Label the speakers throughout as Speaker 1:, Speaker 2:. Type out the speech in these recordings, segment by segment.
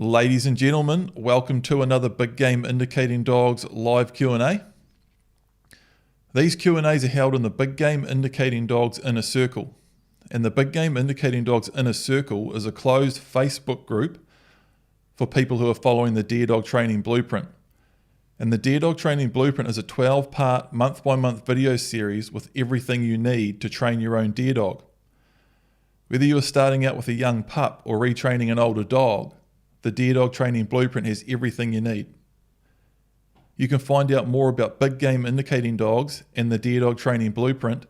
Speaker 1: Ladies and gentlemen, welcome to another Big Game Indicating Dogs live Q&A. These Q&As are held in the Big Game Indicating Dogs Inner Circle. And the Big Game Indicating Dogs Inner Circle is a closed Facebook group for people who are following the Deer Dog Training Blueprint. And the Deer Dog Training Blueprint is a 12-part, month-by-month video series with everything you need to train your own deer dog. Whether you are starting out with a young pup or retraining an older dog, the Deer Dog Training Blueprint has everything you need. You can find out more about Big Game Indicating Dogs and the Deer Dog Training Blueprint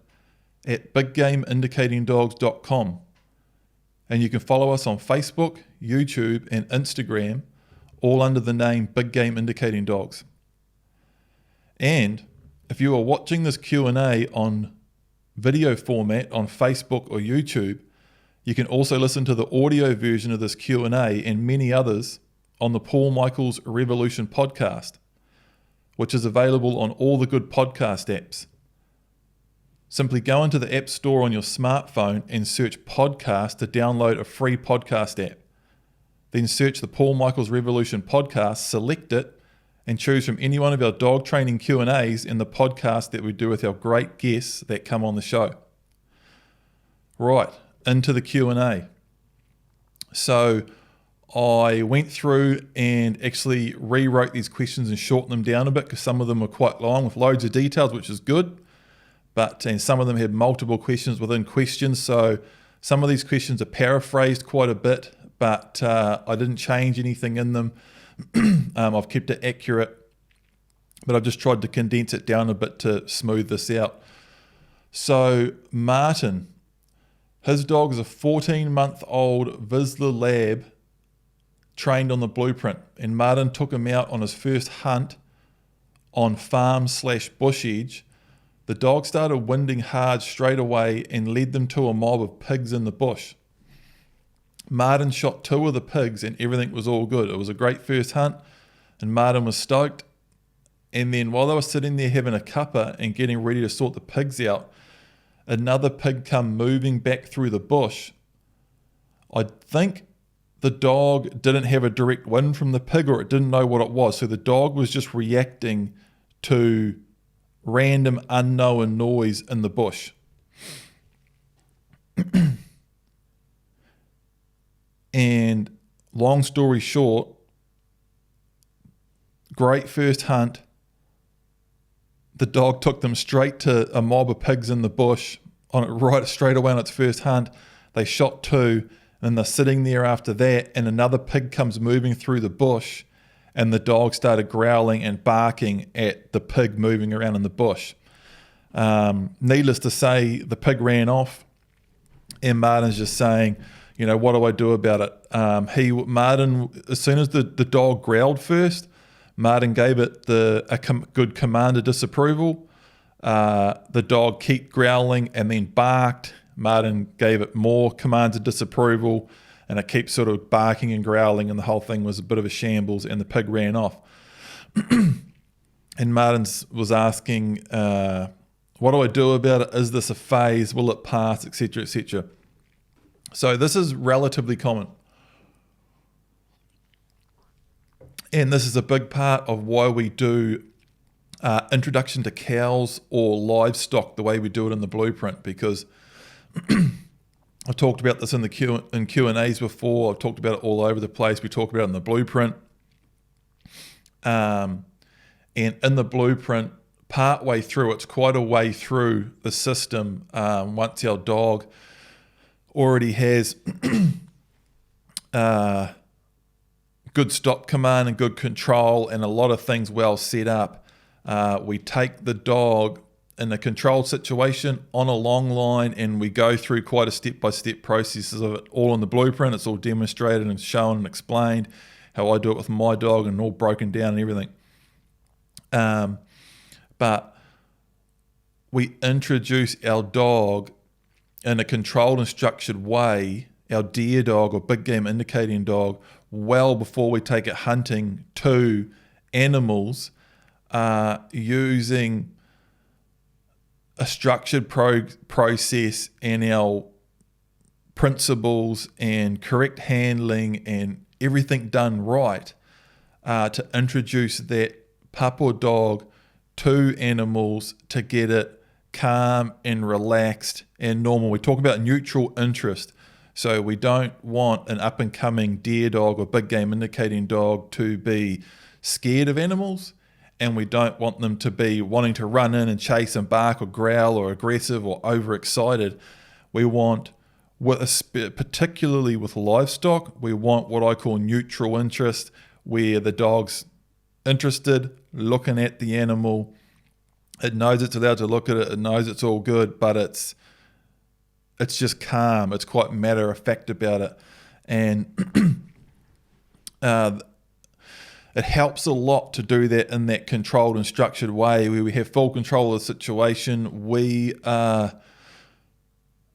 Speaker 1: at biggameindicatingdogs.com. And you can follow us on Facebook, YouTube, and Instagram, all under the name Big Game Indicating Dogs. And if you are watching this Q&A on video format on Facebook or YouTube, you can also listen to the audio version of this Q&A and many others on the Paul Michaels Revolution podcast, which is available on all the good podcast apps. Simply go into the App Store on your smartphone and search podcast to download a free podcast app. Then search the Paul Michaels Revolution podcast, select it, and choose from any one of our dog training Q&As and the podcast that we do with our great guests that come on the show. Right. Into the Q&A. So I went through and actually rewrote these questions and shortened them down a bit because some of them were quite long with loads of details, which is good. And some of them had multiple questions within questions. So some of these questions are paraphrased quite a bit, but I didn't change anything in them. I've kept it accurate, but I've just tried to condense it down a bit to smooth this out. So Martin, his dog is a 14-month-old Vizsla Lab trained on the Blueprint, and Martin took him out on his first hunt on farm/bush edge. The dog started winding hard straight away and led them to a mob of pigs in the bush. Martin shot 2 of the pigs and everything was all good. It was a great first hunt and Martin was stoked. And then while they were sitting there having a cuppa and getting ready to sort the pigs out, another pig come moving back through the bush. I think the dog didn't have a direct wind from the pig, or it didn't know what it was. So the dog was just reacting to random unknown noise in the bush. And long story short, great first hunt. The dog took them straight to a mob of pigs in the bush right straight away on its first hunt. They shot 2 and they're sitting there after that, and another pig comes moving through the bush and the dog started growling and barking at the pig moving around in the bush. Needless to say, the pig ran off and Martin's just saying, you know, what do I do about it? Martin, as soon as the dog growled first, Martin gave it good command of disapproval. The dog kept growling and then barked. Martin gave it more commands of disapproval, and it kept sort of barking and growling, and the whole thing was a bit of a shambles, and the pig ran off. And Martin was asking, what do I do about it? Is this a phase? Will it pass? Etc., etc. So this is relatively common. And this is a big part of why we do introduction to cows or livestock the way we do it in the Blueprint, because I've talked about this in Q&As before. I've talked about it all over the place. We talk about it in the Blueprint. And in the Blueprint, part way through, it's quite a way through the system, once our dog already has good stop command and good control and a lot of things well set up. We take the dog in a controlled situation on a long line and we go through quite a step-by-step processes of it all in the Blueprint. It's all demonstrated and shown and explained how I do it with my dog and all broken down and everything. But we introduce our dog in a controlled and structured way, our deer dog or big game indicating dog, well before we take it hunting, to animals, using a structured process and our principles and correct handling and everything done right to introduce that pup or dog to animals to get it calm and relaxed and normal. We talk about neutral interest. So we don't want an up-and-coming deer dog or big game indicating dog to be scared of animals, and we don't want them to be wanting to run in and chase and bark or growl or aggressive or overexcited. We want, particularly with livestock, we want what I call neutral interest, where the dog's interested, looking at the animal. It knows it's allowed to look at it. It knows it's all good, but it's just calm. It's quite matter of fact about it. And it helps a lot to do that in that controlled and structured way where we have full control of the situation.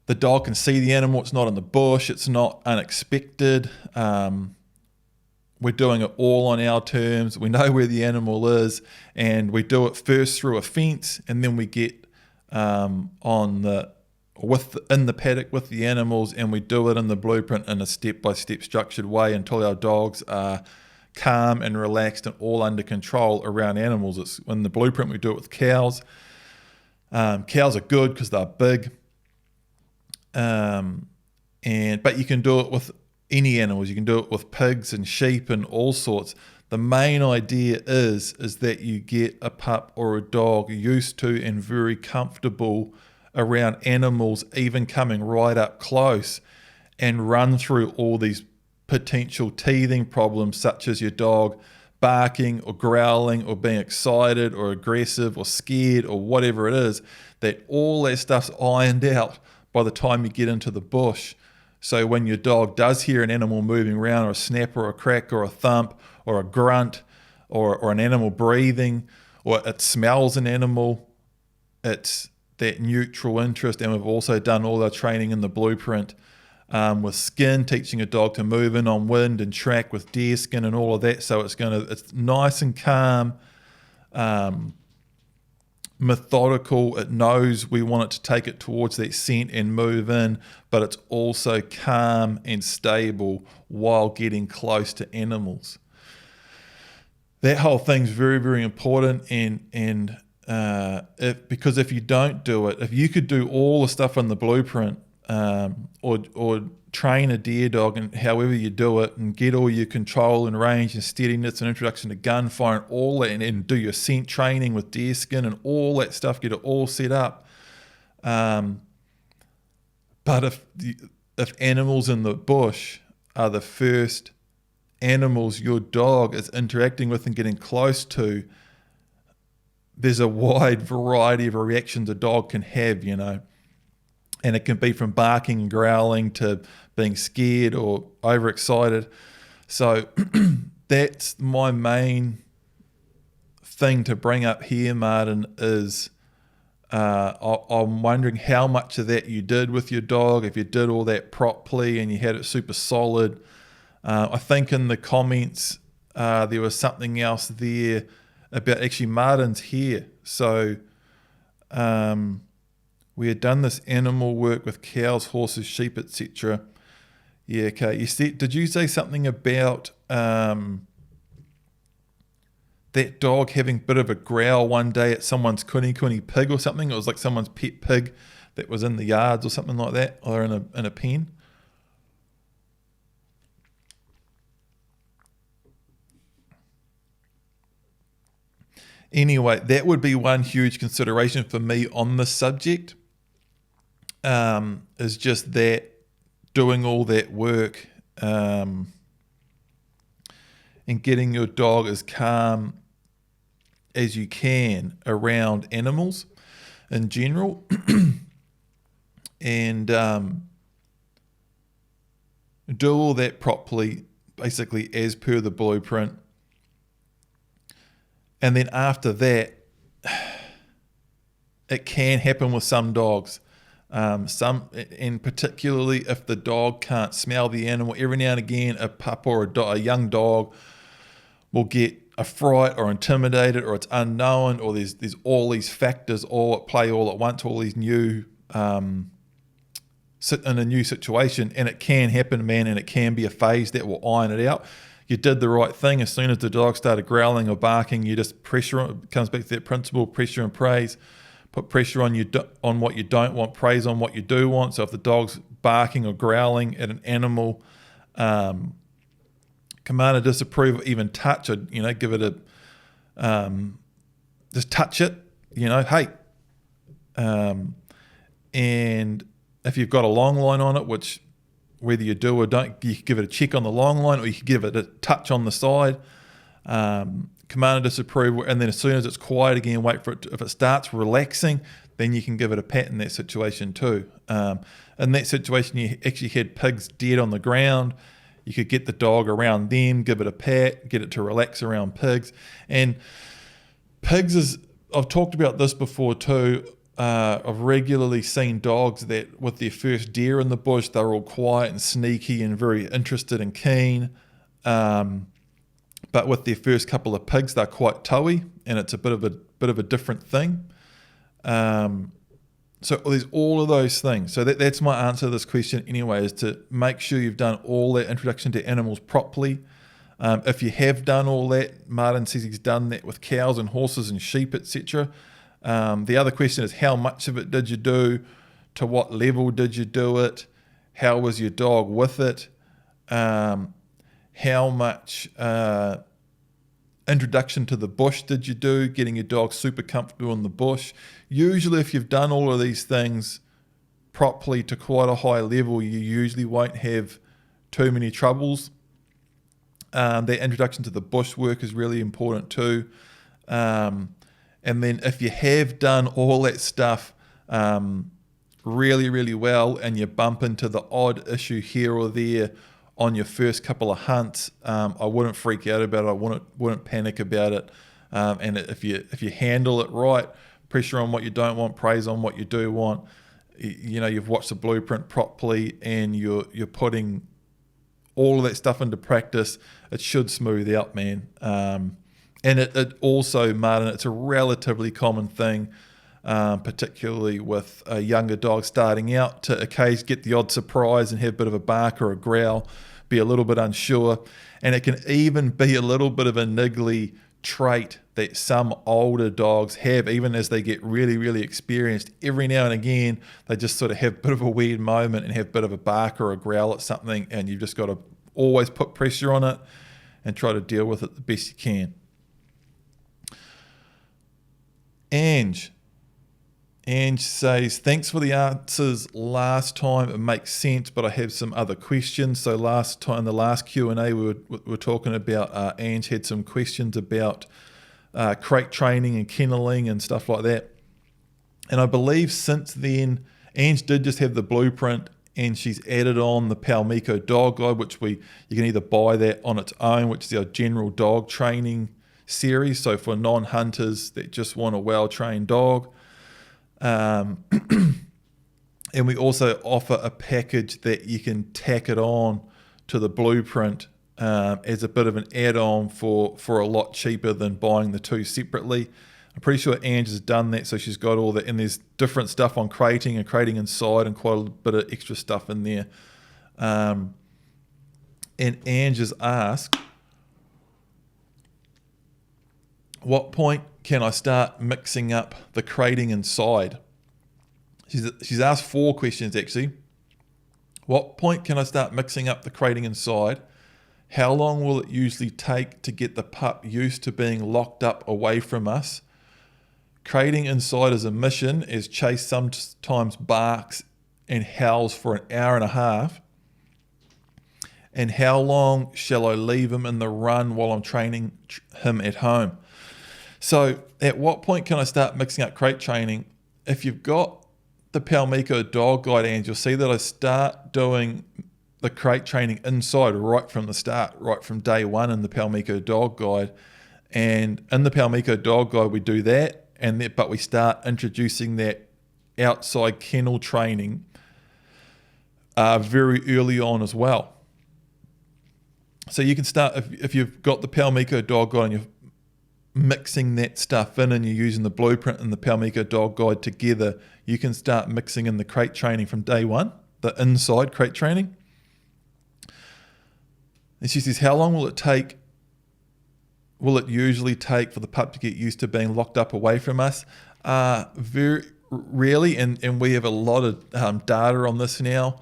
Speaker 1: The dog can see the animal. It's not in the bush. It's not unexpected. We're doing it all on our terms. We know where the animal is, and we do it first through a fence, and then we get in the paddock with the animals, and we do it in the blueprint in a step-by-step structured way until our dogs are calm and relaxed and all under control around animals. It's in the blueprint we do it with cows. Cows are good because they're big, but you can do it with any animals. You can do it with pigs and sheep and all sorts. The main idea is that you get a pup or a dog used to and very comfortable around animals, even coming right up close, and run through all these potential teething problems, such as your dog barking or growling or being excited or aggressive or scared or whatever it is, that all that stuff's ironed out by the time you get into the bush. So when your dog does hear an animal moving around, or a snap or a crack or a thump or a grunt or an animal breathing, or it smells an animal, it's that neutral interest. And we've also done all our training in the blueprint with skin, teaching a dog to move in on wind and track with deer skin and all of that. So it's nice and calm, methodical. It knows we want it to take it towards that scent and move in, but it's also calm and stable while getting close to animals. That whole thing's very, very important. Because if you don't do it, if you could do all the stuff in the blueprint, or train a deer dog and however you do it, and get all your control and range and steadiness and introduction to gunfire and all that, and do your scent training with deer skin and all that stuff, get it all set up. But if animals in the bush are the first animals your dog is interacting with and getting close to, there's a wide variety of reactions a dog can have, and it can be from barking and growling to being scared or overexcited. So that's my main thing to bring up here, Martin, is I'm wondering how much of that you did with your dog, if you did all that properly and you had it super solid. I think in the comments there was something else there about actually Martin's hair. So we had done this animal work with cows, horses, sheep, etc. Yeah, okay. Did you say something about that dog having a bit of a growl one day at someone's kuni pig or something? It was like someone's pet pig that was in the yards or something like that, or in a pen. Anyway, that would be one huge consideration for me on this subject, is just that, doing all that work and getting your dog as calm as you can around animals in general, and do all that properly, basically as per the blueprint. And then after that, it can happen with some dogs. And particularly if the dog can't smell the animal, every now and again, a pup or a young dog will get a fright or intimidated, or it's unknown, or there's all these factors all at play all at once, all these new sit in a new situation, and it can happen, man, and it can be a phase that will iron it out. You did the right thing. As soon as the dog started growling or barking, you just pressure on. It comes back to that principle: pressure and praise. Put pressure on on what you don't want, praise on what you do want. So if the dog's barking or growling at an animal, command a disapproval, even touch, or give it a just touch it. Hey. And if you've got a long line on it, which whether you do or don't, you can give it a check on the long line, or you can give it a touch on the side. Command a disapproval, and then as soon as it's quiet again, wait for it. If it starts relaxing, then you can give it a pat in that situation too. In that situation, you actually had pigs dead on the ground. You could get the dog around them, give it a pat, get it to relax around pigs. And pigs I've talked about this before too. I've regularly seen dogs that with their first deer in the bush, they're all quiet and sneaky and very interested and keen. But with their first couple of pigs, they're quite toey, and it's a bit of a different thing. So there's all of those things. So that's my answer to this question anyway, is to make sure you've done all that introduction to animals properly. If you have done all that, Martin says he's done that with cows and horses and sheep, etc. The other question is, how much of it did you do? To what level did you do it? How was your dog with it? How much introduction to the bush did you do, getting your dog super comfortable in the bush? Usually if you've done all of these things properly to quite a high level, you usually won't have too many troubles. That introduction to the bush work is really important too. And then if you have done all that stuff really, really well, and you bump into the odd issue here or there on your first couple of hunts, I wouldn't freak out about it. I wouldn't panic about it. And if you handle it right, pressure on what you don't want, praise on what you do want, you've watched the blueprint properly, and you're putting all of that stuff into practice, it should smooth out, man. And it also, Martin, it's a relatively common thing, particularly with a younger dog starting out, to occasionally get the odd surprise and have a bit of a bark or a growl, be a little bit unsure. And it can even be a little bit of a niggly trait that some older dogs have, even as they get really, really experienced. Every now and again, they just sort of have a bit of a weird moment and have a bit of a bark or a growl at something, and you've just got to always put pressure on it and try to deal with it the best you can. Ange says, thanks for the answers last time. It makes sense, but I have some other questions. So last time, the last Q&A, we were talking about, Ange had some questions about crate training and kenneling and stuff like that. And I believe since then, Ange did just have the blueprint, and she's added on the Palmico Dog Guide, which you can either buy that on its own, which is our general dog training series. So for non-hunters that just want a well-trained dog. And we also offer a package that you can tack it on to the blueprint as a bit of an add-on for a lot cheaper than buying the two separately. I'm pretty sure Ange has done that, so she's got all that, and there's different stuff on crating and crating inside and quite a bit of extra stuff in there. And Ange has asked, what point can I start mixing up the crating inside? She's asked 4 questions actually. What point can I start mixing up the crating inside? How long will it usually take to get the pup used to being locked up away from us? Crating inside is a mission, as Chase sometimes barks and howls for an hour and a half. And how long shall I leave him in the run while I'm training him at home? So at what point can I start mixing up crate training? If you've got the Palmico Dog Guide, and you'll see that I start doing the crate training inside right from the start, right from day one in the Palmico Dog Guide. And in the Palmico Dog Guide, we do that, but we start introducing that outside kennel training very early on as well. So you can start, if you've got the Palmico Dog Guide and you're mixing that stuff in, and you're using the blueprint and the Palmico Dog Guide together, you can start mixing in the crate training from day one. the inside crate training. And she says, how long will it usually take for the pup to get used to being locked up away from us? Very rarely, and we have a lot of data on this now.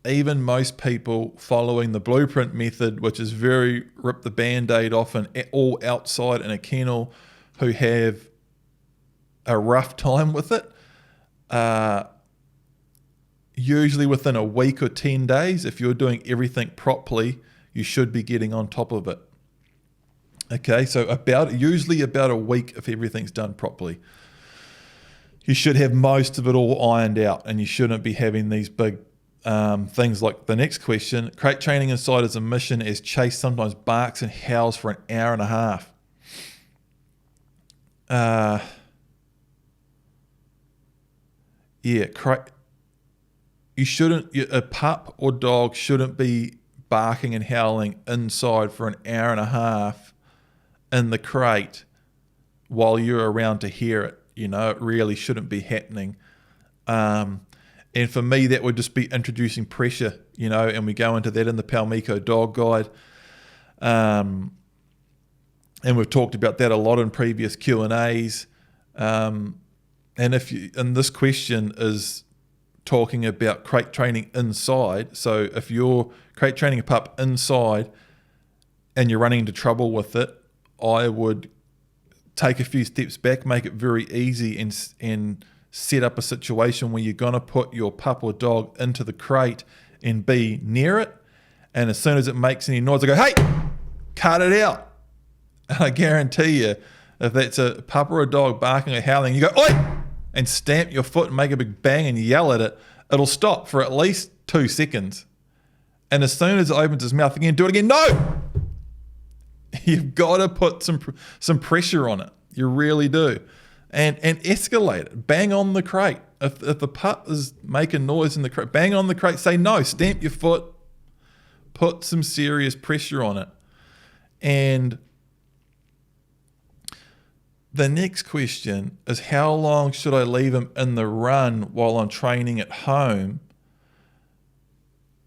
Speaker 1: Even most people following the blueprint method, which is very rip the band-aid off and all outside in a kennel, who have a rough time with it, usually within a week or 10 days, if you're doing everything properly, you should be getting on top of it. Okay, so usually about a week if everything's done properly. You should have most of it all ironed out, and you shouldn't be having these big things like the next question. Crate training inside is a mission as Chase sometimes barks and howls for an hour and a half. A pup or dog shouldn't be barking and howling inside for an hour and a half in the crate while you're around to hear it. It really shouldn't be happening. And for me, that would just be introducing pressure, and we go into that in the Palmico Dog Guide. And we've talked about that a lot in previous Q&As. And this question is talking about crate training inside. So if you're crate training a pup inside and you're running into trouble with it, I would take a few steps back, make it very easy, and set up a situation where you're going to put your pup or dog into the crate and be near it. And as soon as it makes any noise, I go, hey, cut it out. And I guarantee you, if that's a pup or a dog barking or howling, you go, oi, and stamp your foot and make a big bang and yell at it, it'll stop for at least 2 seconds. And as soon as it opens its mouth again, do it again. No! You've got to put some pressure on it. You really do. And escalate it. Bang on the crate. If the pup is making noise in the crate, bang on the crate. Say no. Stamp your foot. Put some serious pressure on it. And the next question is, how long should I leave him in the run while I'm training at home?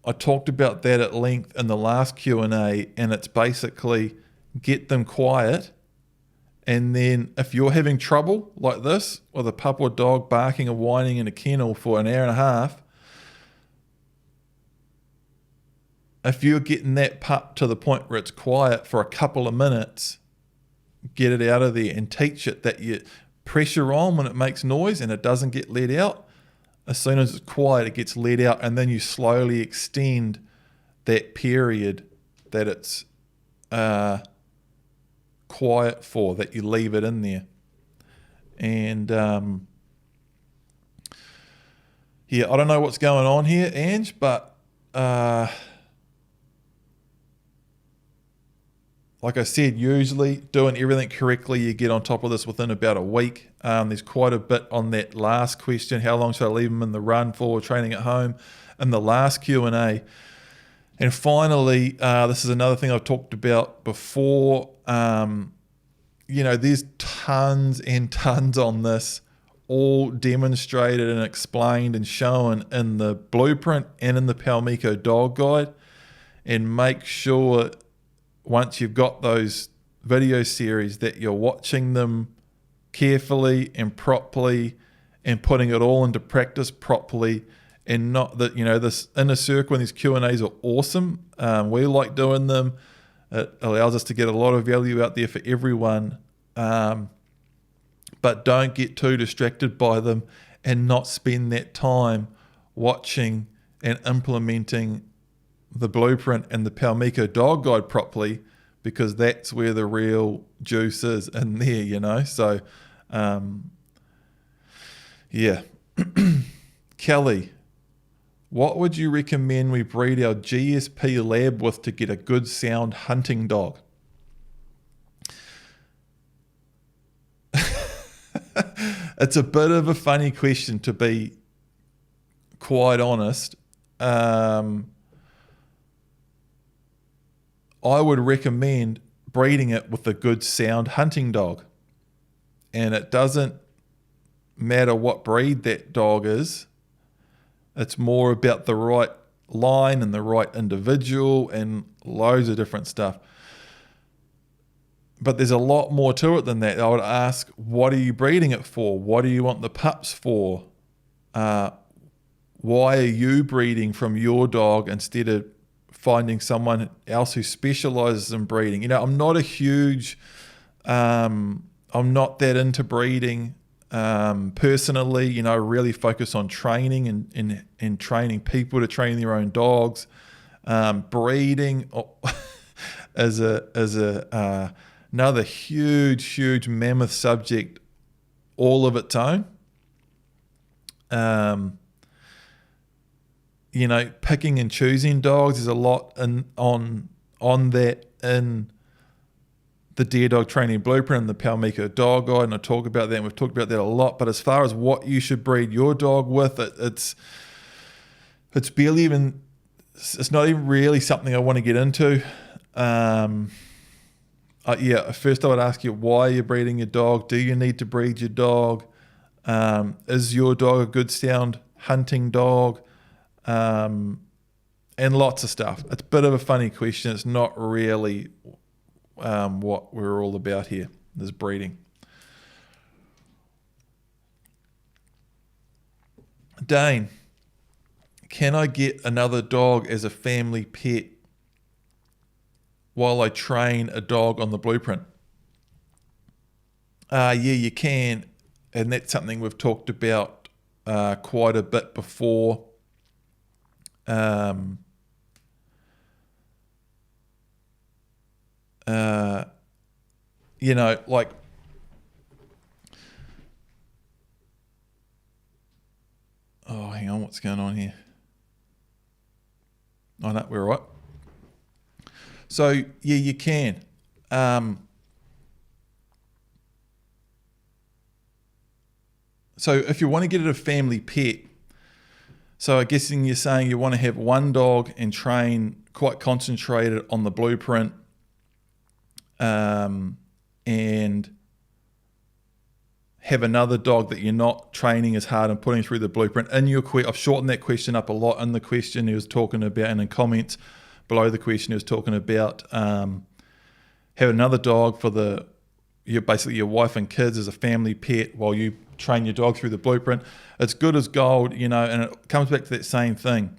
Speaker 1: I talked about that at length in the last Q&A, and it's basically get them quiet. And then if you're having trouble like this with a pup or dog barking and whining in a kennel for an hour and a half, if you're getting that pup to the point where it's quiet for a couple of minutes, get it out of there and teach it that you pressure on when it makes noise and it doesn't get let out. As soon as it's quiet, it gets let out, and then you slowly extend that period that it's quiet for, that you leave it in there. And I don't know what's going on here, Ange, but like I said, usually doing everything correctly, you get on top of this within about a week. There's quite a bit on that last question. How long should I leave them in the run for training at home? In the last Q&A. And finally, this is another thing I've talked about before. There's tons and tons on this, all demonstrated and explained and shown in the blueprint and in the Palmico Dog Guide. And make sure, once you've got those video series, that you're watching them carefully and properly and putting it all into practice properly, and not that, this inner circle and these Q&As are awesome. We like doing them. It allows us to get a lot of value out there for everyone. But don't get too distracted by them and not spend that time watching and implementing the blueprint and the Palmico Dog Guide properly, because that's where the real juice is in there, So, Kelly, what would you recommend we breed our GSP Lab with to get a good sound hunting dog? It's a bit of a funny question, to be quite honest. I would recommend breeding it with a good sound hunting dog. And it doesn't matter what breed that dog is. It's more about the right line and the right individual and loads of different stuff. But there's a lot more to it than that. I would ask, what are you breeding it for? What do you want the pups for? Why are you breeding from your dog instead of finding someone else who specializes in breeding? You know, I'm not that into breeding personally. You know, I really focus on training and training people to train their own dogs. Breeding is another huge mammoth subject all of its own. You know, picking and choosing dogs, there's a lot on that in the Dear Dog Training Blueprint and the Palmiko Dog Guide, and I talk about that, and we've talked about that a lot. But as far as what you should breed your dog with, it's barely even, it's not even really something I want to get into. First I would ask you, why are you breeding your dog? Do you need to breed your dog? Is your dog a good sound hunting dog? And lots of stuff. It's a bit of a funny question. It's not really what we're all about here, is breeding. Dane, can I get another dog as a family pet while I train a dog on the blueprint? Yeah, you can. And that's something we've talked about quite a bit before. You know, like, oh, hang on, what's going on here? Oh, no, we're right. So, yeah, you can. So if you want to get it a family pet, so I'm guessing you're saying you want to have one dog and train quite concentrated on the blueprint, and have another dog that you're not training as hard and putting through the blueprint. In your I've shortened that question up a lot. In the question he was talking about, and in comments below the question he was talking about have another dog for basically your wife and kids as a family pet while you train your dog through the blueprint. It's good as gold, you know, and it comes back to that same thing.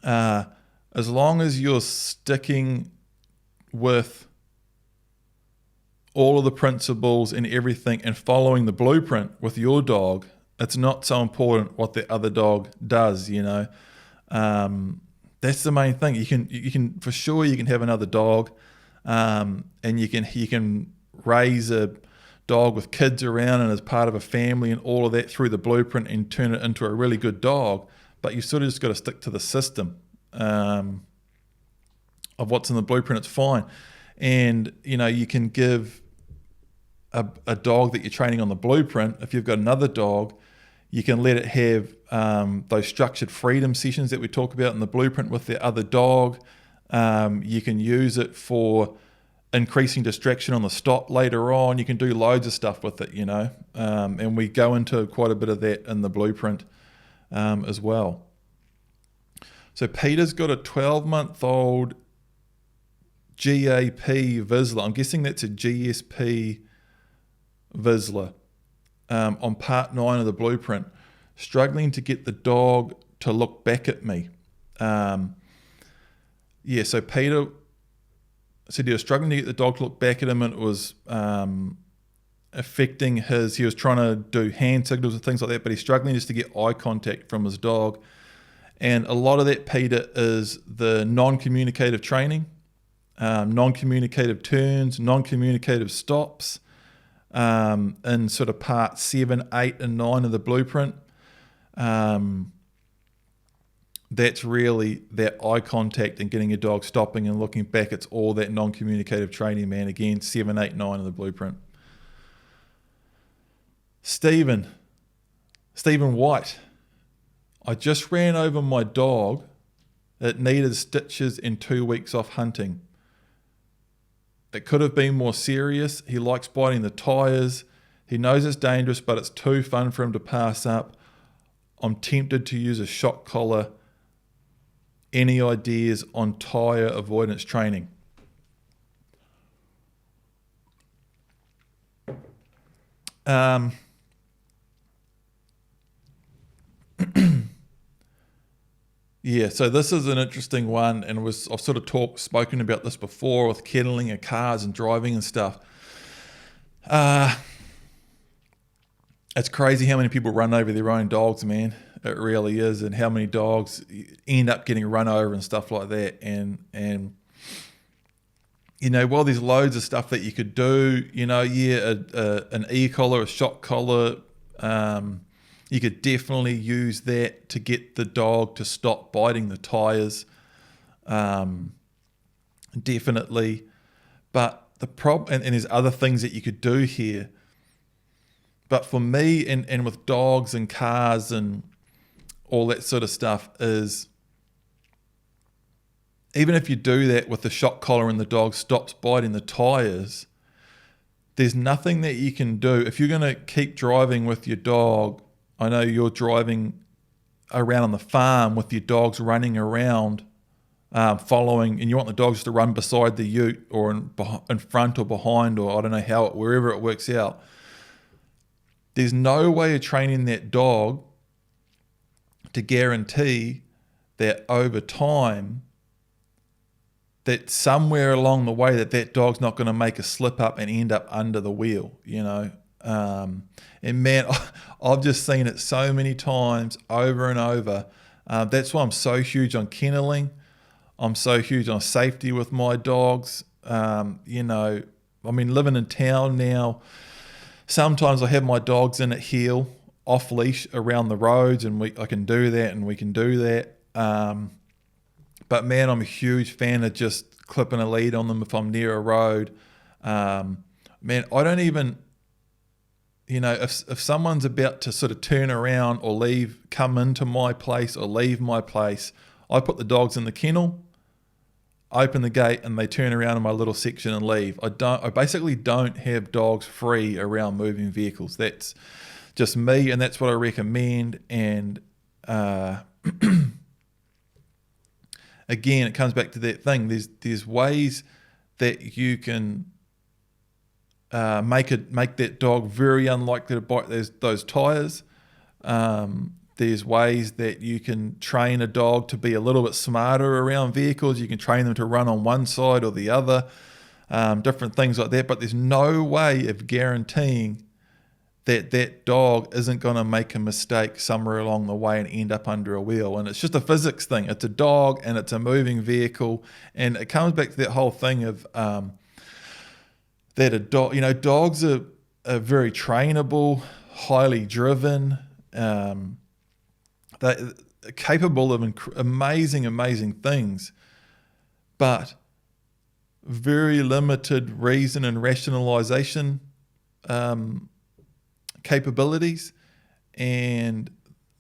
Speaker 1: As long as you're sticking with all of the principles and everything and following the blueprint with your dog, it's not so important what the other dog does, you know. That's the main thing. You can for sure you can have another dog, and you can raise a dog with kids around and as part of a family and all of that through the blueprint and turn it into a really good dog. But you sort of just got to stick to the system of what's in the blueprint. It's fine. And, you know, you can give a dog that you're training on the blueprint, if you've got another dog, you can let it have those structured freedom sessions that we talk about in the blueprint with the other dog. You can use it for increasing distraction on the stop later on. You can do loads of stuff with it, you know. And we go into quite a bit of that in the blueprint as well. So Peter's got a 12-month-old GAP Vizsla. I'm guessing that's a GSP Vizsla on part 9 of the blueprint. Struggling to get the dog to look back at me. So Peter said he was struggling to get the dog to look back at him, and it was affecting he was trying to do hand signals and things like that, but he's struggling just to get eye contact from his dog. And a lot of that, Peter, is the non-communicative training. Non-communicative turns, non-communicative stops, in sort of part 7, 8, and 9 of the blueprint. That's really that eye contact and getting your dog stopping and looking back. It's all that non-communicative training, man. Again, 7, 8, 9 of the blueprint. Stephen White. I just ran over my dog. It needed stitches and 2 weeks off hunting. It could have been more serious. He likes biting the tyres. He knows it's dangerous, but it's too fun for him to pass up. I'm tempted to use a shock collar. Any ideas on tyre avoidance training? Yeah, so this is an interesting one, and I've sort of spoken about this before with kenneling of cars and driving and stuff. It's crazy how many people run over their own dogs, man. It really is, and how many dogs end up getting run over and stuff like that. And you know, while there's loads of stuff that you could do, you know, an e-collar, a shock collar, you could definitely use that to get the dog to stop biting the tyres. Definitely. But the problem, and there's other things that you could do here. But for me, and with dogs and cars and all that sort of stuff, is even if you do that with the shock collar and the dog stops biting the tyres, there's nothing that you can do. If you're going to keep driving with your dog, I know you're driving around on the farm with your dogs running around, following, and you want the dogs to run beside the ute or in front or behind, or I don't know wherever it works out. There's no way of training that dog to guarantee that over time, that somewhere along the way that dog's not going to make a slip up and end up under the wheel, you know. And man, I've just seen it so many times over and over. That's why I'm so huge on kenneling. I'm so huge on safety with my dogs. You know, I mean, living in town now, sometimes I have my dogs in at heel, off leash around the roads, and I can do that, and we can do that. But man, I'm a huge fan of just clipping a lead on them if I'm near a road. Man, I don't even, you know, if someone's about to sort of turn around or come into my place or leave my place, I put the dogs in the kennel, open the gate, and they turn around in my little section and leave. I basically don't have dogs free around moving vehicles. That's just me, and that's what I recommend. And again, it comes back to that thing. There's ways that you can make that dog very unlikely to bite those tyres. There's ways that you can train a dog to be a little bit smarter around vehicles. You can train them to run on one side or the other, different things like that. But there's no way of guaranteeing that dog isn't going to make a mistake somewhere along the way and end up under a wheel. And it's just a physics thing. It's a dog and it's a moving vehicle. And it comes back to that whole thing of that a dog, you know, dogs are very trainable, highly driven, they're capable of amazing things, but very limited reason and rationalization capabilities, and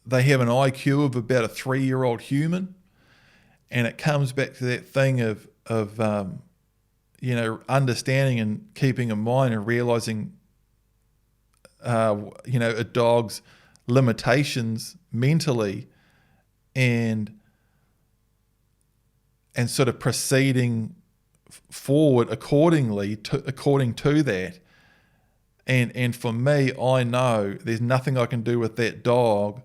Speaker 1: they have an IQ of about a 3-year-old human. And it comes back to that thing of you know, understanding and keeping in mind and realizing you know, a dog's limitations mentally, and sort of proceeding forward according to that. And for me, I know there's nothing I can do with that dog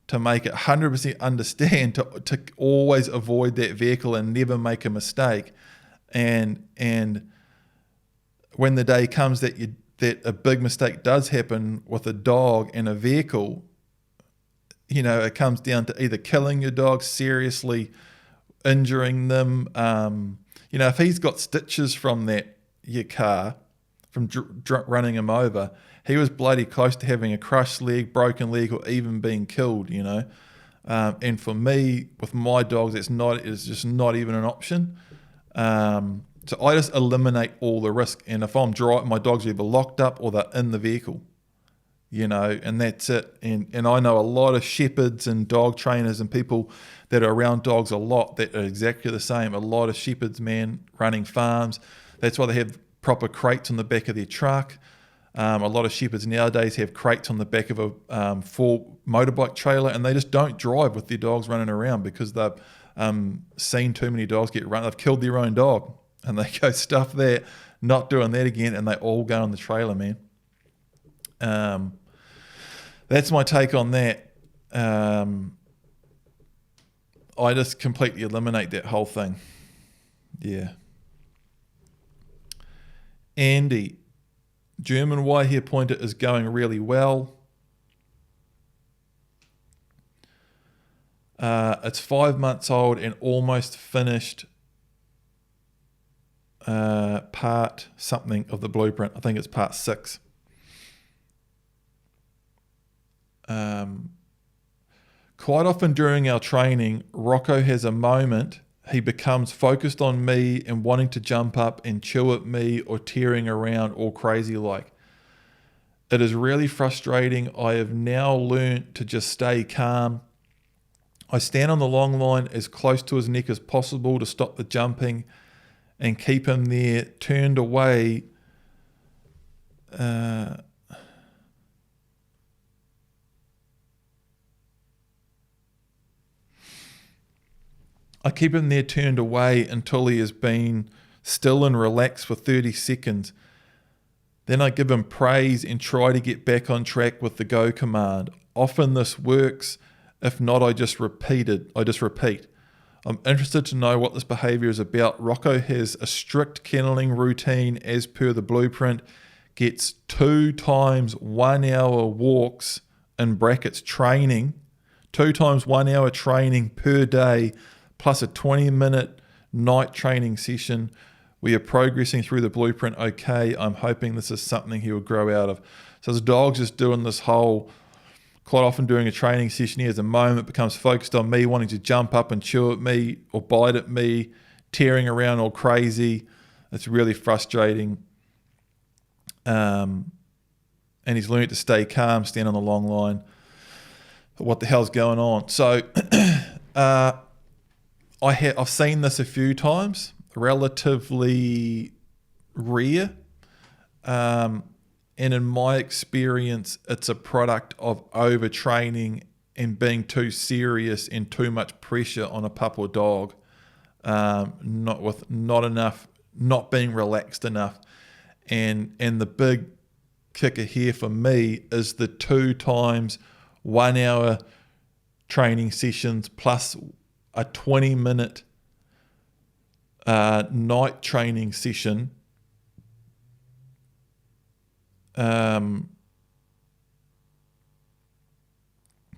Speaker 1: to make it 100% understand to always avoid that vehicle and never make a mistake. And when the day comes that a big mistake does happen with a dog and a vehicle, you know, it comes down to either killing your dog, seriously injuring them. You know, if he's got stitches from your car, from running him over, he was bloody close to having a crushed leg, broken leg, or even being killed, you know. And for me, with my dogs, it's just not even an option. So I just eliminate all the risk. And if I'm driving, my dog's either locked up or they're in the vehicle, you know, and that's it. And I know a lot of shepherds and dog trainers and people that are around dogs a lot that are exactly the same. A lot of shepherds, man, running farms. That's why they have proper crates on the back of their truck. A lot of shepherds nowadays have crates on the back of a full motorbike trailer, and they just don't drive with their dogs running around because they've seen too many dogs get run. They've killed their own dog, and they go stuff that, not doing that again, and they all go on the trailer, man. That's my take on that. I just completely eliminate that whole thing. Yeah. Andy, German Whitehair Pointer is going really well. It's 5 months old and almost finished part something of the blueprint. I think it's part 6. Quite often during our training, Rocco has a moment. He becomes focused on me and wanting to jump up and chew at me or tearing around all crazy like. It is really frustrating. I have now learnt to just stay calm. I stand on the long line as close to his neck as possible to stop the jumping and keep him there turned away. I keep him there turned away until he has been still and relaxed for 30 seconds. Then I give him praise and try to get back on track with the go command. Often this works. If not, I just repeat. I'm interested to know what this behavior is about. Rocco has a strict kenneling routine as per the blueprint, gets 2 times 1 hour walks, in brackets training, 2 times 1 hour training per day, plus a 20-minute night training session. We are progressing through the blueprint okay. I'm hoping this is something he will grow out of. So his dog's just doing this whole, quite often during a training session, he has a moment, becomes focused on me, wanting to jump up and chew at me or bite at me, tearing around all crazy. It's really frustrating. And he's learned to stay calm, stand on the long line. What the hell's going on? So I've seen this a few times, relatively rare. And in my experience, it's a product of overtraining and being too serious and too much pressure on a pup or dog, not being relaxed enough. And the big kicker here for me is the 2 times 1 hour training sessions plus a 20-minute night training session.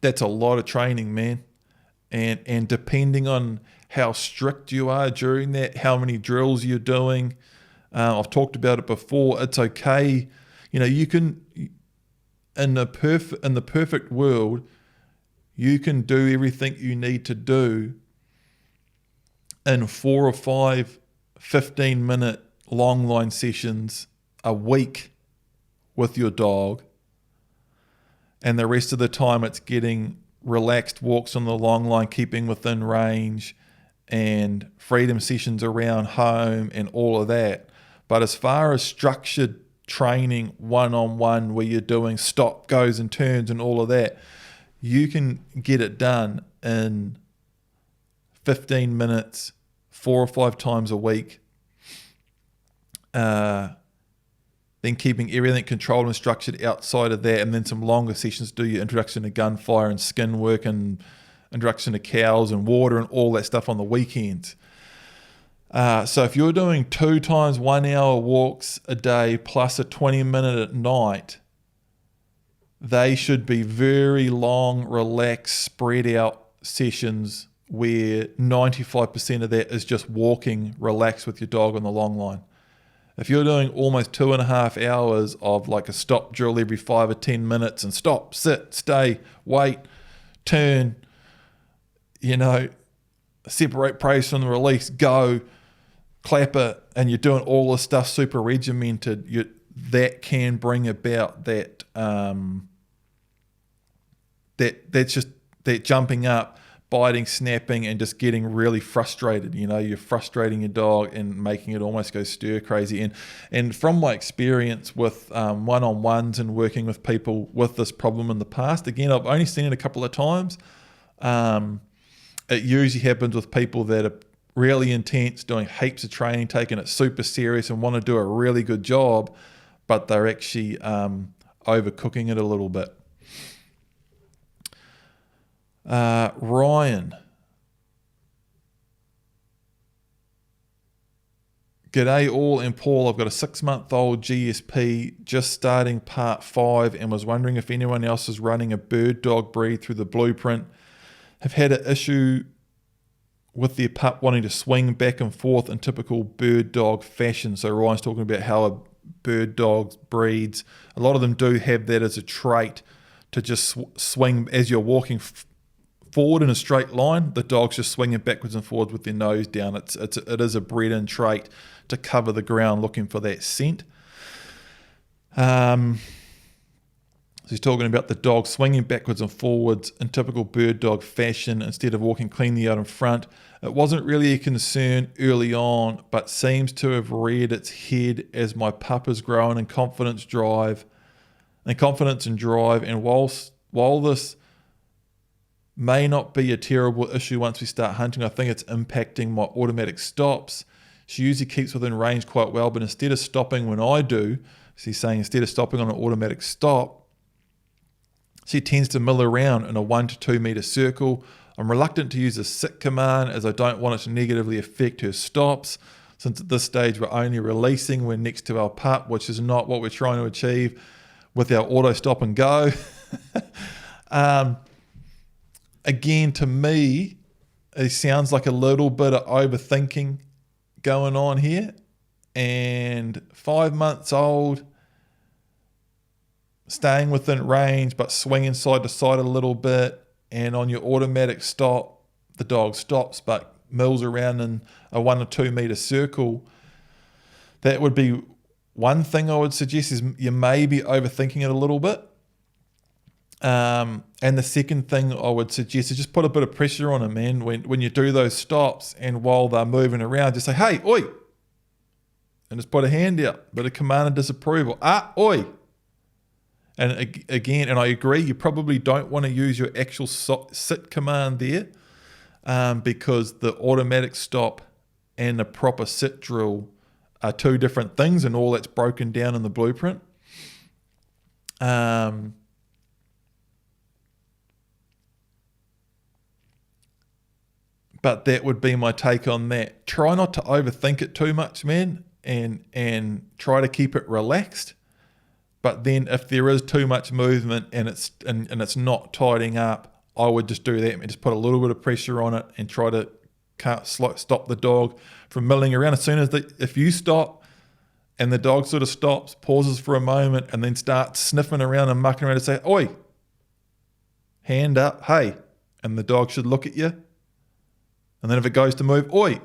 Speaker 1: That's a lot of training, man. And depending on how strict you are during that, how many drills you're doing, I've talked about it before. It's okay. You know, you can, in the perfect world, you can do everything you need to do in 4 or 5 15-minute long line sessions a week with your dog, and the rest of the time it's getting relaxed walks on the long line, keeping within range, and freedom sessions around home and all of that. But as far as structured training one-on-one where you're doing stop, goes and turns and all of that, you can get it done in 15 minutes, 4 or 5 times a week. Then keeping everything controlled and structured outside of that, and then some longer sessions, do your introduction to gunfire and skin work and introduction to cows and water and all that stuff on the weekends. So if you're doing 2 times 1 hour walks a day plus a 20-minute at night, they should be very long, relaxed, spread out sessions where 95% of that is just walking, relaxed with your dog on the long line. If you're doing almost 2.5 hours of like a stop drill every 5 or 10 minutes and stop, sit, stay, wait, turn, separate praise from the release, go, clap it, and you're doing all this stuff super regimented, that can bring about that that's just that jumping up, biting, snapping, and just getting really frustrated. You're frustrating your dog and making it almost go stir crazy. And from my experience with one-on-ones and working with people with this problem in the past, again, I've only seen it a couple of times. It usually happens with people that are really intense, doing heaps of training, taking it super serious and want to do a really good job, but they're actually overcooking it a little bit. Ryan. G'day all, and Paul, I've got a 6-month-old GSP just starting part 5 and was wondering if anyone else is running a bird dog breed through the blueprint. Have had an issue with their pup wanting to swing back and forth in typical bird dog fashion. So Ryan's talking about how a bird dog breeds, a lot of them do have that as a trait, to just swing as you're walking forward in a straight line. The dog's just swinging backwards and forwards with their nose down. It is a bred-in trait to cover the ground looking for that scent. So he's talking about the dog swinging backwards and forwards in typical bird dog fashion instead of walking cleanly out in front. It wasn't really a concern early on, but seems to have reared its head as my pup is growing in confidence and drive. And while this may not be a terrible issue once we start hunting, I think it's impacting my automatic stops. She usually keeps within range quite well, but instead of stopping when I do, so he's saying instead of stopping on an automatic stop, she tends to mill around in a 1 to 2 meter circle. I'm reluctant to use a sit command as I don't want it to negatively affect her stops, since at this stage we're only releasing when next to our pup, which is not what we're trying to achieve with our auto stop and go. Again, to me, it sounds like a little bit of overthinking going on here. And 5 months old, staying within range but swinging side to side a little bit, and on your automatic stop, the dog stops but mills around in a 1 or 2 meter circle. That would be one thing I would suggest, is you may be overthinking it a little bit. And the second thing I would suggest is just put a bit of pressure on them, man. When you do those stops and while they're moving around, just say, hey, oi, and just put a hand out, bit of command of disapproval. Oi. And again, and I agree, you probably don't want to use your actual sit command there, because the automatic stop and the proper sit drill are two different things, and all that's broken down in the blueprint. But that would be my take on that. Try not to overthink it too much, man, and try to keep it relaxed. But then if there is too much movement and it's not tidying up, I would just do that and just put a little bit of pressure on it and try to stop the dog from milling around. As soon as if you stop and the dog sort of stops, pauses for a moment, and then starts sniffing around and mucking around, and say, oi, hand up, hey, and the dog should look at you. And then if it goes to move, oi,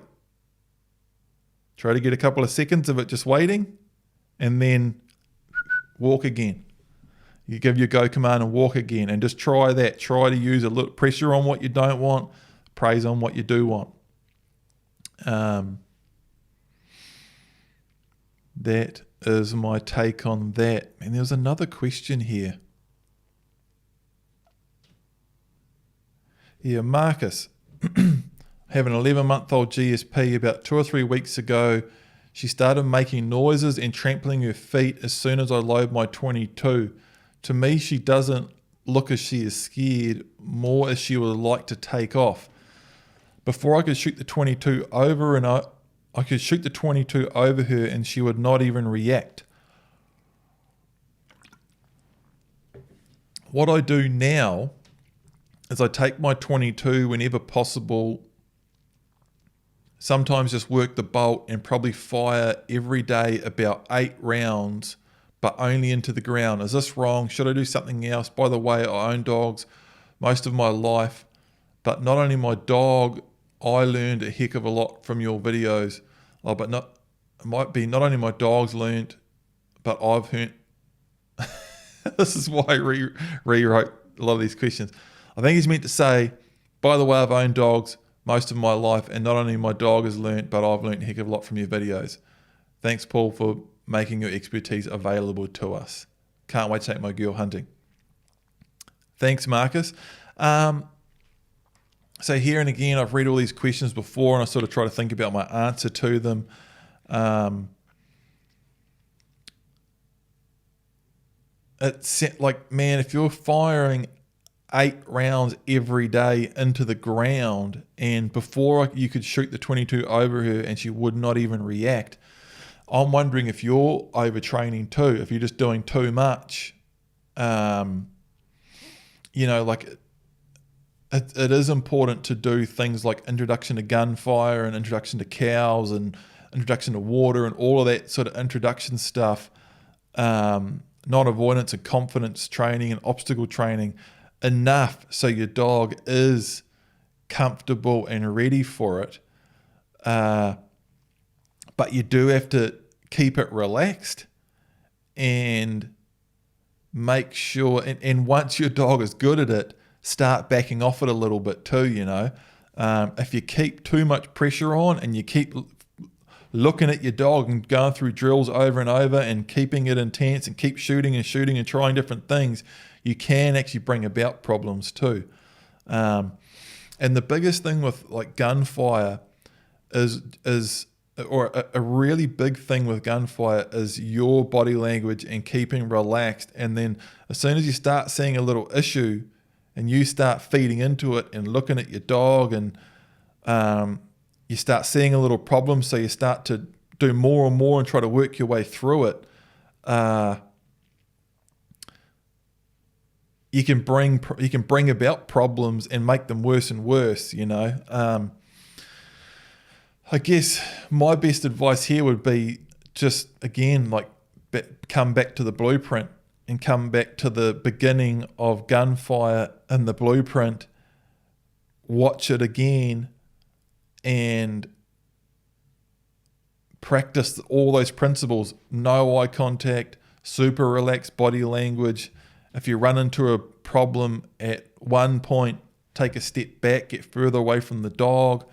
Speaker 1: try to get a couple of seconds of it just waiting, and then walk again. You give your go command and walk again, and just try that. Try to use a little pressure on what you don't want, praise on what you do want. That is my take on that. And there's another question here. Yeah, Marcus. Have an 11-month-old GSP. About 2 or 3 weeks ago, she started making noises and trampling her feet as soon as I load my 22. To me, she doesn't look as she is scared, more as she would like to take off. Before I could shoot the 22 over her and she would not even react. What I do now is I take my 22 whenever possible, sometimes just work the bolt and probably fire every day about 8 rounds, but only into the ground. Is this wrong? Should I do something else? By the way, I own dogs most of my life, but not only my dog, I learned a heck of a lot from your videos. It might be not only my dogs learned, but I've learned. This is why I rewrote a lot of these questions. I think he's meant to say, By the way, I've owned dogs most of my life, and not only my dog has learnt, but I've learnt a heck of a lot from your videos. Thanks, Paul, for making your expertise available to us. Can't wait to take my girl hunting. Thanks, Marcus. So here and again, I've read all these questions before, and I sort of try to think about my answer to them. It's like, man, if you're firing 8 rounds every day into the ground, and before you could shoot the 22 over her and she would not even react, I'm wondering if you're overtraining too, if you're just doing too much. Like it is important to do things like introduction to gunfire and introduction to cows and introduction to water and all of that sort of introduction stuff, non-avoidance and confidence training and obstacle training, enough so your dog is comfortable and ready for it. But you do have to keep it relaxed and make sure, and once your dog is good at it, start backing off it a little bit too, If you keep too much pressure on and you keep looking at your dog and going through drills over and over and keeping it intense and keep shooting and trying different things, you can actually bring about problems too. And the biggest thing with like gunfire is a really big thing with gunfire is your body language and keeping relaxed. And then as soon as you start seeing a little issue and you start feeding into it and looking at your dog and you start seeing a little problem, so you start to do more and more and try to work your way through it, you can bring about problems and make them worse and worse, I guess my best advice here would be just, again, like come back to the blueprint and come back to the beginning of gunfire and the blueprint, watch it again and practice all those principles. No eye contact, super relaxed body language. If you run into a problem at one point, take a step back, get further away from the dog.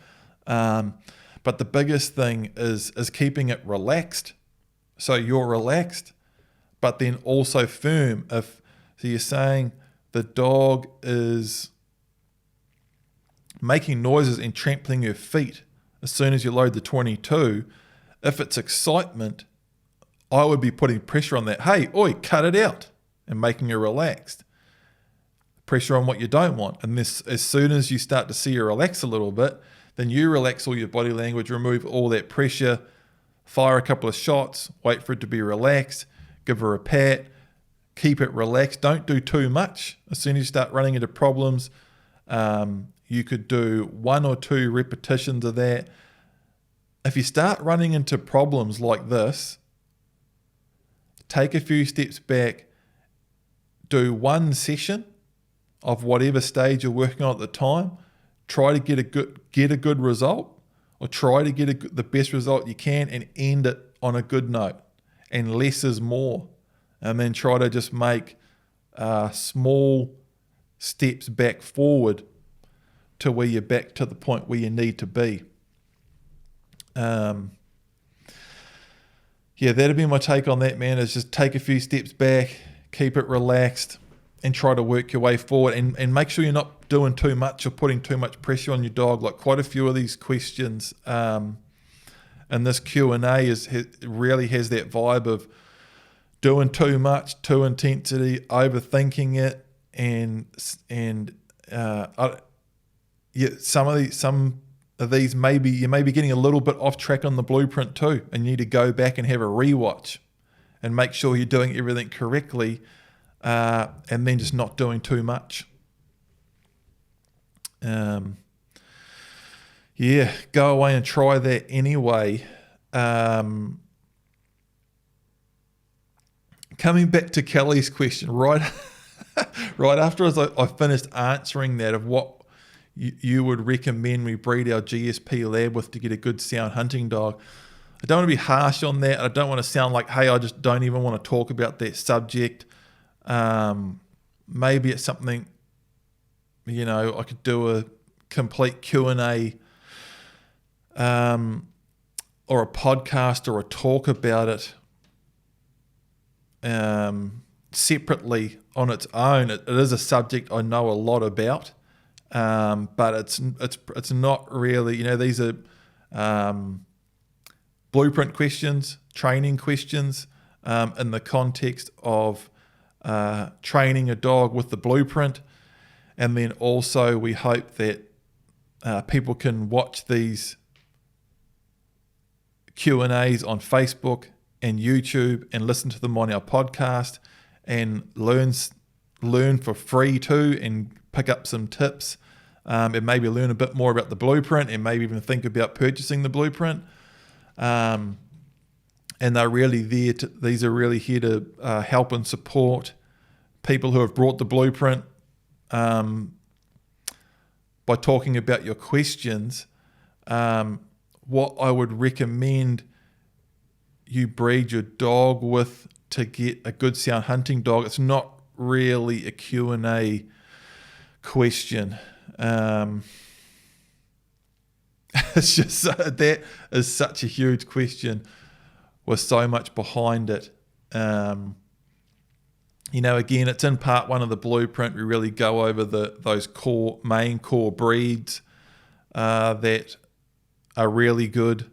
Speaker 1: But the biggest thing is keeping it relaxed. So you're relaxed, but then also firm. So you're saying the dog is making noises and trampling your feet as soon as you load the 22. If it's excitement, I would be putting pressure on that. Hey, oi, cut it out, and making you relaxed. Pressure on what you don't want. And this, as soon as you start to see you relax a little bit, then you relax all your body language, remove all that pressure, fire a couple of shots, wait for it to be relaxed, give her a pat, keep it relaxed. Don't do too much. As soon as you start running into problems, you could do 1 or 2 repetitions of that. If you start running into problems like this, take a few steps back, do 1 session of whatever stage you're working on at the time, try to get a good result, or try to get the best result you can and end it on a good note. And less is more. And then try to just make small steps back forward to where you're back to the point where you need to be. That'd be my take on that, man, is just take a few steps back, keep it relaxed, and try to work your way forward, and make sure you're not doing too much or putting too much pressure on your dog. Like quite a few of these questions and this Q&A really has that vibe of doing too much, too intensity, overthinking it, and some of these maybe you may be getting a little bit off track on the blueprint too, and you need to go back and have a rewatch and make sure you're doing everything correctly. And then just not doing too much. Go away and try that anyway. Coming back to Kelly's question, right after I finished answering that of what you would recommend we breed our GSP Lab with to get a good sound hunting dog. I don't want to be harsh on that. I don't want to sound like, hey, I just don't even want to talk about that subject. Maybe it's something, I could do a complete Q&A or a podcast or a talk about it separately on its own. It is a subject I know a lot about, but it's not really, these are blueprint questions, training questions, in the context of training a dog with the blueprint. And then also we hope that people can watch these Q&As on Facebook and YouTube and listen to them on our podcast and learn for free too, and pick up some tips, and maybe learn a bit more about the blueprint, and maybe even think about purchasing the blueprint. And they're really these are really here to help and support people who have brought the blueprint by talking about your questions. What I would recommend you breed your dog with to get a good sound hunting dog. It's not really a Q&A question. It's just that is such a huge question with so much behind it. Again, it's in part 1 of the blueprint. We really go over those main core breeds that are really good,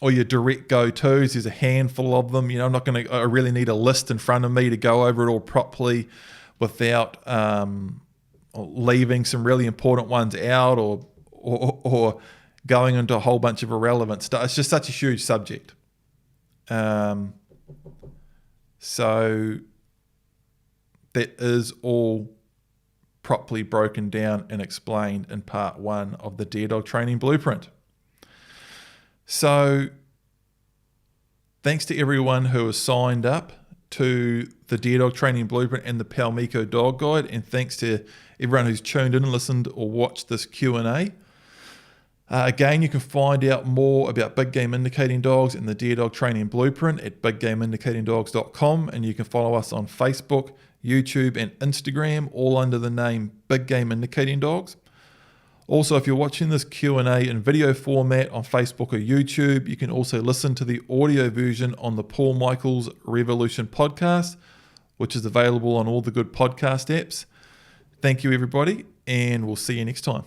Speaker 1: or your direct go-tos. There's a handful of them. I really need a list in front of me to go over it all properly without leaving some really important ones out or going into a whole bunch of irrelevant stuff. It's just such a huge subject. So that is all properly broken down and explained in part 1 of the Dare Dog Training Blueprint. So thanks to everyone who has signed up to the Dare Dog Training Blueprint and the Palmico Dog Guide, and thanks to everyone who's tuned in and listened or watched this Q&A. Again, you can find out more about big game indicating dogs and the Dare Dog Training Blueprint at biggameindicatingdogs.com, and you can follow us on Facebook, YouTube and Instagram, all under the name Big Game Indicating Dogs. Also, if you're watching this Q&A in video format on Facebook or YouTube, you can also listen to the audio version on the Paul Michaels Revolution podcast, which is available on all the good podcast apps. Thank you, everybody, and we'll see you next time.